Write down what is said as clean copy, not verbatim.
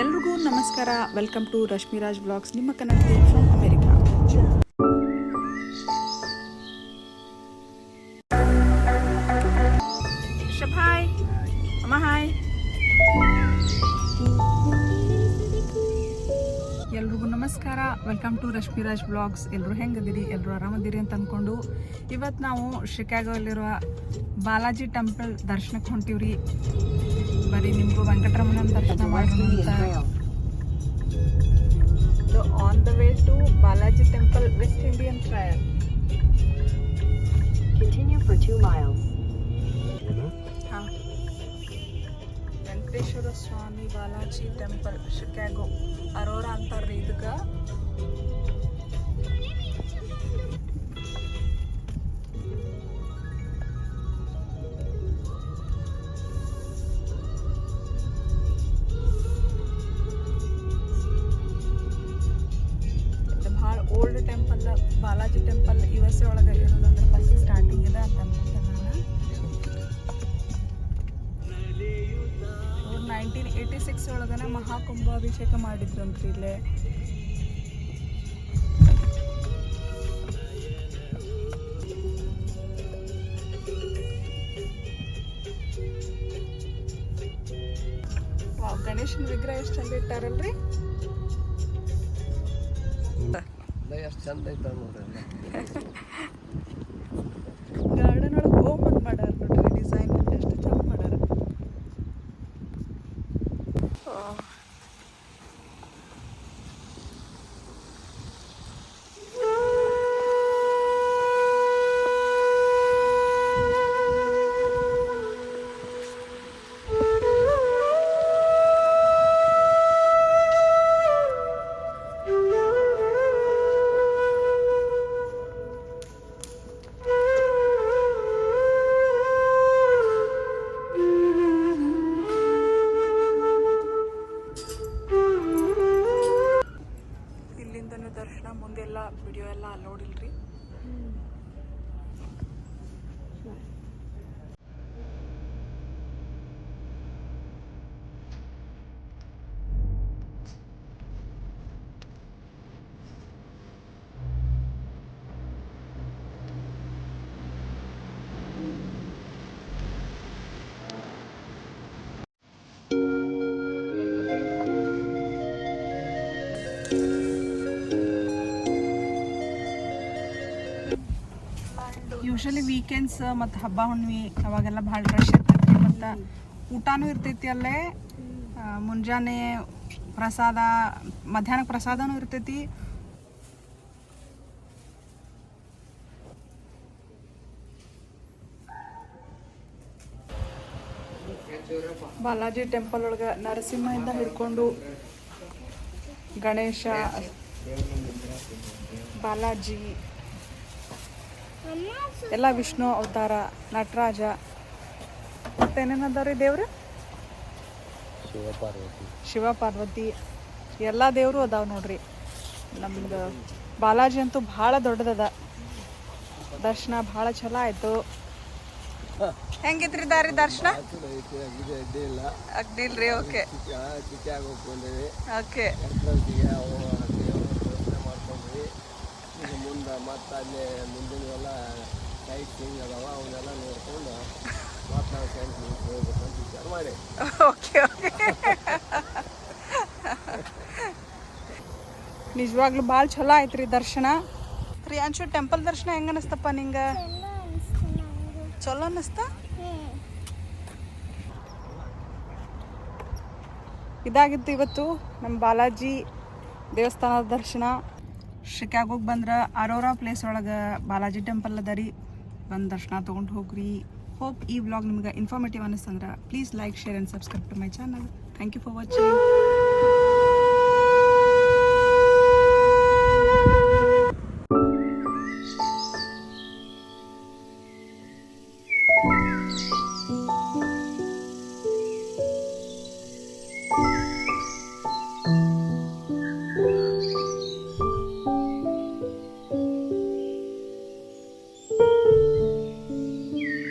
ಎಲ್ರಿಗೂ ನಮಸ್ಕಾರ. Welcome to Rashmiraj blogs, ನಿಮ್ಮ ಕನ್ನಡತಿ ಫ್ರಮ್ ಅಮೆರಿಕಾ. ಹಾಯ್ ಅಮ್ಮ, ಹಾಯ್. ಎಲ್ರಿಗೂ ನಮಸ್ಕಾರ. Welcome to Rashmiraj blogs. ಎಲ್ಲರೂ ಹೆಂಗದಿರಿ? ಎಲ್ಲರೂ ಆರಾಮದಿರಿ ಅಂತ ಅಂದ್ಕೊಂಡು ಇವತ್ತು ನಾವು ಶಿಕಾಗೋಲ್ಲಿರುವ ಬಾಲಾಜಿ ಟೆಂಪಲ್ ದರ್ಶನಕ್ಕೆ ಹೊಂಟೀವ್ರಿ. ಬರೀ ನಿಮಗೂ ವೆಂಕಟರಮಣನ ದರ್ಶನ ಮಾಡೋಣ. On the way to Balaji temple, West Indian trail. Continue for 2 miles. ಹಾಂ, Venkateshwara Swami Balaji temple, Chicago, Aurora ಅಂತಾರ್ರಿ ಇದಕ್ಕೆ. ಭಾಳ old temple, Balaji temple USA ಒಳಗೆ ಇರೋದಂದ್ರೆ ಫಸ್ಟ್ ಸ್ಟಾರ್ಟಿಂಗ್ ಇದೆ ಅಂತ ಅನ್ಕೊಂತೇನೆ ನಾನು. 1986 ಒಳಗನೆ ಮಹಾಕುಂಭಾಭಿಷೇಕ ಮಾಡಿದ್ರಂತ್ರಿ ಇಲ್ಲೇ. ಗಣೇಶನ ವಿಗ್ರಹ ಎಷ್ಟು ಚಂದ ಇಟ್ಟಾರಲ್ರಿ. ಎಷ್ಟು ಚಂದ ಐತ ನೋಡ್ರಿ. ಗಾರ್ಡನ್ ಒಳಗೆ ಗೋಮನ್ ಮಾಡ್ಯಾರ ನೋಡ್ರಿ, ಡಿಸೈನ್ ಎಷ್ಟು ಚಂದ ಮಾಡ್ಯಾರ. ದರ್ಶನ ಮುಂದೆಲ್ಲ ವಿಡಿಯೋ ಎಲ್ಲ ನೋಡಿಲ್ರಿ. ಯೂಶಲಿ ವೀಕೆಂಡ್ಸ್ ಮತ್ತು ಹಬ್ಬ ಹುಣ್ಣಿಮೆ ಅವಾಗೆಲ್ಲ ಭಾಳ ರಶ್ ಇರ್ತೈತಿ. ಮತ್ತು ಊಟನೂ ಇರ್ತೈತಿ ಅಲ್ಲೇ. ಮುಂಜಾನೆ ಪ್ರಸಾದ, ಮಧ್ಯಾಹ್ನಕ್ಕೆ ಪ್ರಸಾದನೂ ಇರ್ತೈತಿ. ಬಾಲಾಜಿ ಟೆಂಪಲ್ ಒಳಗೆ ನರಸಿಂಹದಿಂದ ಹಿಡ್ಕೊಂಡು ಗಣೇಶ, ಬಾಲಾಜಿ ಎಲ್ಲ, ವಿಷ್ಣು ಅವತಾರ, ನಟರಾಜ, ಮತ್ತೇನೇನದಾರ ರೀ ದೇವ್ರು? ಶಿವ ಪಾರ್ವತಿ ಎಲ್ಲ ದೇವರು ಅದಾವ ನೋಡ್ರಿ. ನಮ್ದು ಬಾಲಾಜಿ ಅಂತೂ ಭಾಳ ದೊಡ್ಡದದ. ದರ್ಶನ ಭಾಳ ಚಲೋ ಆಯ್ತು. ಹೆಂಗಿತ್ರಿ ದಾರಿ ದರ್ಶನ? ಅಗ್ದಿಲ್ರಿ. Okay okay. ಮುಂದೆ ಮತ್ತು ಅಲ್ಲಿ ಮುಂದಿನವೆಲ್ಲ ಸೈಟ್ ಸೀಯಿಂಗ್ ಅದಾವ, ಅವನ್ನೆಲ್ಲ ನೋಡ್ಕೊಂಡು ಮತ್ತು ನಾವು ಕ್ಯಾಂಟೀನ್ಗೆ ಹೋಗ್ಬೇಕಂತ ವಿಚಾರ ಮಾಡಿ. Okay okay. ನಿಜವಾಗ್ಲೂ ಭಾಳ ಚಲೋ ಆಯ್ತು ರೀ ದರ್ಶನ. ಪ್ರಿಯಾಂಶು, ಟೆಂಪಲ್ ದರ್ಶನ ಹೆಂಗೆ ಅನ್ನಿಸ್ತಪ್ಪ ನಿಂಗೆ? ಚಲೋ ಅನ್ನಿಸ್ತ? ಇದಾಗಿತ್ತು ಇವತ್ತು ನಮ್ಮ ಬಾಲಾಜಿ ದೇವಸ್ಥಾನದ ದರ್ಶನ. ಶಿಕಾಗೋಗೆ ಬಂದ್ರೆ ಅರೋರಾ ಪ್ಲೇಸ್ ಒಳಗೆ ಬಾಲಾಜಿ ಟೆಂಪಲ್ ಅದ ರೀ. ಬಂದು ದರ್ಶನ ತೊಗೊಂಡು ಹೋಗ್ರಿ. ಹೋಪ್ ಈ ವ್ಲಾಗ್ ನಿಮ್ಗೆ ಇನ್ಫಾರ್ಮೇಟಿವ್ ಅನ್ನಿಸ್ತಂದ್ರೆ please like, share and subscribe to my channel. Thank you for watching.